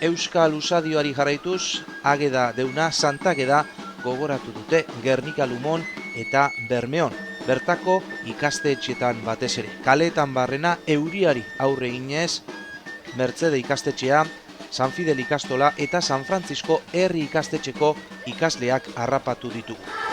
Euskal Usadioari jarraituz, Ageda deuna Santageda gogoratu dute Gernika Lumon eta Bermeon. Bertako ikastetxeetan batez ere. Kaleetan barrena euriari aurre eginez, Mertzede ikastetxea, San Fidel ikastola eta San Frantzisko herri ikastetxeko ikasleak harrapatu ditugu.